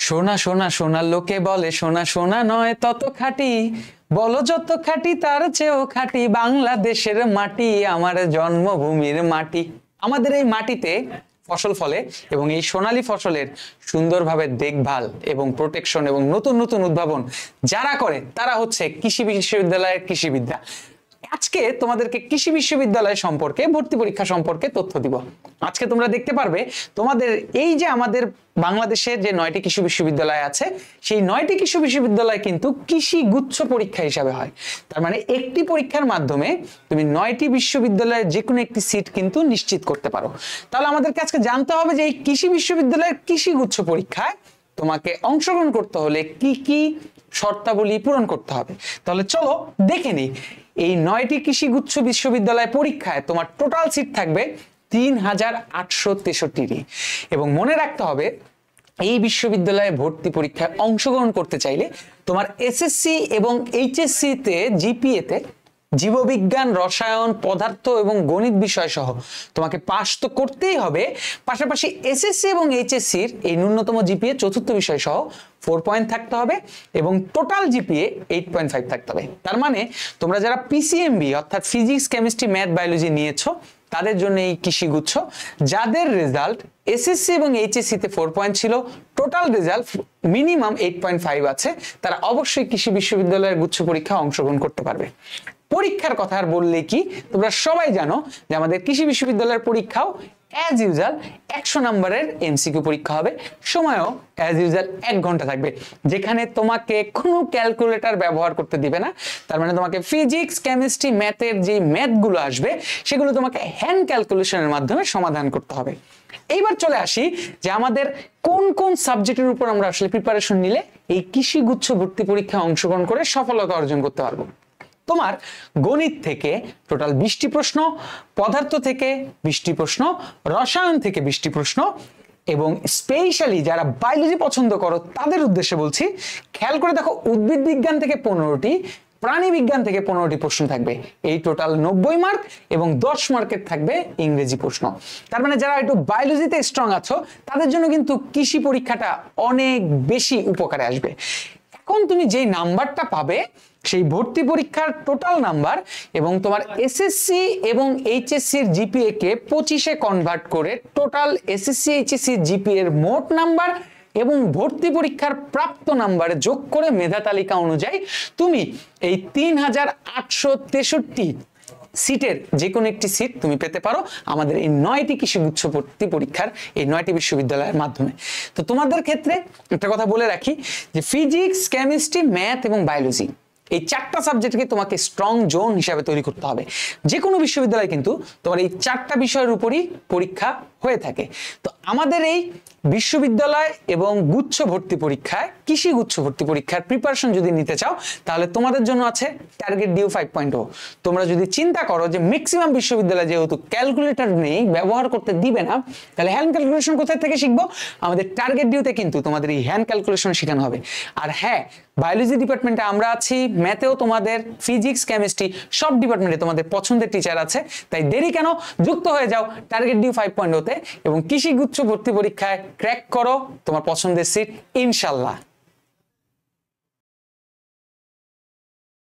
সোনা সোনা সোনা লোকে বলে সোনা সোনা নয় তত খাঁটি, বলো যত খাঁটি তার চেয়েও খাঁটি বাংলাদেশের মাটি, আমার জন্মভূমির মাটি। আমাদের এই মাটিতে ফসল ফলে এবং এই সোনালী ফসলের সুন্দরভাবে দেখভাল এবং প্রোটেকশন এবং নতুন নতুন উদ্ভাবন যারা করে তারা হচ্ছে কৃষি বিশ্ববিদ্যালয়ের কৃষিবিদ্যা। আজকে তোমাদেরকে কৃষি বিশ্ববিদ্যালয় সম্পর্কে ভর্তি পরীক্ষা সম্পর্কে তথ্য দিব। আজকে তোমরা দেখতে পারবে তোমাদের এই যে আমাদের বাংলাদেশে যে 9টি কৃষি বিশ্ববিদ্যালয় আছে সেই 9টি কৃষি বিশ্ববিদ্যালয় কিন্তু কৃষি গুচ্ছ পরীক্ষা হিসাবে হয়। তার মানে একটি পরীক্ষার মাধ্যমে তুমি 9টি বিশ্ববিদ্যালয়ের যে কোনো একটি সিট কিন্তু নিশ্চিত করতে পারো। তাহলে আমাদেরকে আজকে জানতে হবে যে এই কৃষি বিশ্ববিদ্যালয়ের কৃষি গুচ্ছ পরীক্ষায় তোমাকে অংশগ্রহণ করতে হলে কি কি শর্তাবলী পূরণ করতে হবে। তাহলে চলো দেখে নিই। এই 9টি কৃষি গুচ্ছ বিশ্ববিদ্যালয় পরীক্ষায় তোমার টোটাল সিট থাকবে 3863টি এবং মনে রাখতে হবে এই বিশ্ববিদ্যালয়ে ভর্তি পরীক্ষায় অংশগ্রহণ করতে চাইলে তোমার এসএসসি এবং এইচএসসি তে জিপিএ তে জীববিজ্ঞান, রসায়ন, পদার্থ এবং গণিত বিষয় সহ তোমাকে পাস তো করতেই হবে, পাশাপাশি এসএসসি এবং এইচএসসির এই ন্যূনতম জিপিএ চতুর্থ বিষয় সহ 4 পয়েন্ট থাকতে হবে এবং টোটাল জিপিএ 8.5 থাকতে হবে। তার মানে তোমরা যারা পিসিএমবি অর্থাৎ ফিজিক্স, কেমিস্ট্রি, ম্যাথ, বায়োলজি নিয়েছো তাদের জন্য এই কৃষিগুচ্ছ, যাদের রেজাল্ট এসএসসি এবং এইচএসসি তে 4 পয়েন্ট ছিল, টোটাল রেজাল্ট মিনিমাম 8.5 আছে, তারা অবশ্যই কৃষি বিশ্ববিদ্যালয়ের গুচ্ছ পরীক্ষায় অংশগ্রহণ করতে পারবে। পরীক্ষার কথা আর বললে কি, তোমরা সবাই জানো যে আমাদের কৃষি বিশ্ববিদ্যালয়ের পরীক্ষাও অ্যাজ ইউজুয়াল 100 নম্বরের এমসিকিউ পরীক্ষা হবে। সময়ও অ্যাজ ইউজুয়াল 1 ঘন্টা থাকবে, যেখানে তোমাকে কোনো ক্যালকুলেটর ব্যবহার করতে দিবে না। তার মানে তোমাকে ফিজিক্স, কেমিস্ট্রি, ম্যাথের যে ম্যাথগুলো আসবে সেগুলো তোমাকে হ্যান্ড ক্যালকুলেশনের মাধ্যমে সমাধান করতে হবে। এইবার চলে আসি যে আমাদের কোন কোন সাবজেক্টের উপর আমরা আসলে প্রিপারেশন নিলে এই কৃষি গুচ্ছ ভর্তি পরীক্ষায় অংশগ্রহণ করে সফলতা অর্জন করতে পারবো। তোমার গণিত থেকে টোটাল 20টি প্রশ্ন, পদার্থ থেকে 20টি প্রশ্ন, রসায়ন থেকে 20টি প্রশ্ন এবং স্পেশালি যারা বায়োলজি পছন্দ করো তাদের উদ্দেশ্যে বলছি, খেয়াল করে দেখো উদ্ভিদ বিজ্ঞান থেকে 15টি, প্রাণী বিজ্ঞান থেকে 15টি প্রশ্ন থাকবে। এই টোটাল 90 মার্ক এবং 10 মার্কের থাকবে ইংরেজি প্রশ্ন। তার মানে যারা একটু বায়োলজিতে স্ট্রং আছো তাদের জন্য কিন্তু কৃষি পরীক্ষাটা অনেক বেশি উপকারে আসবে। এখন তুমি যেই নাম্বারটা পাবে সেই ভর্তি পরীক্ষার টোটাল নাম্বার এবং তোমার এসএসসি এবং এইচএসসি এর জিপিএ কে 25-এ কনভার্ট করে টোটাল এসএসসি এইচএসসি জিপিএ এর মোট নাম্বার এবং ভর্তি পরীক্ষার প্রাপ্ত নাম্বার যোগ করে মেধা তালিকা অনুযায়ী তুমি এই 3863 সিটের যে কোনো একটি সিট তুমি পেতে পারো আমাদের এই 9টি কৃষি গুচ্ছ ভর্তি পরীক্ষার এই 9টি বিশ্ববিদ্যালয়ের মাধ্যমে। তো তোমাদের ক্ষেত্রে একটা কথা বলে রাখি যে ফিজিক্স, কেমিস্ট্রি, ম্যাথ এবং বায়োলজি এই 4টা সাবজেক্টকে তোমাকে স্ট্রং জোন হিসাবে তৈরি করতে হবে। যে কোনো বিশ্ববিদ্যালয় কিন্তু তোমার এই 4টা বিষয়ের উপরই পরীক্ষা হয়ে থাকে। তো আমাদের এই বিশ্ববিদ্যালয় এবং গুচ্ছ ভর্তি পরীক্ষায় কৃষি গুচ্ছ ভর্তি পরীক্ষার প্রিপারেশন যদি নিতে চাও তাহলে তোমাদের জন্য আছে টার্গেট ডিউ 5.0। তোমরা যদি চিন্তা করো যে ম্যাক্সিমাম বিশ্ববিদ্যালয় যেহেতু ক্যালকুলেটর নেই, ব্যবহার করতে দিবে না, তাহলে হ্যান্ড ক্যালকুলেশন কোথায় থেকে শিখবো? আমাদের টার্গেট ডিউতে কিন্তু তোমাদের এই হ্যান্ড ক্যালকুলেশন শেখানো হবে। আর হ্যাঁ, বায়োলজি ডিপার্টমেন্টে আমরা আছি, ম্যাথেও তোমাদের, ফিজিক্স, কেমিস্ট্রি সব ডিপার্টমেন্টে তোমাদের পছন্দের টিচার আছে। তাই দেরি কেন, যুক্ত হয়ে যাও টার্গেট ডিউ 5.0 তে এবং কৃষি গুচ্ছ ভর্তি পরীক্ষায় ক্র্যাক করো তোমার পছন্দের সিট ইনশাল্লাহ।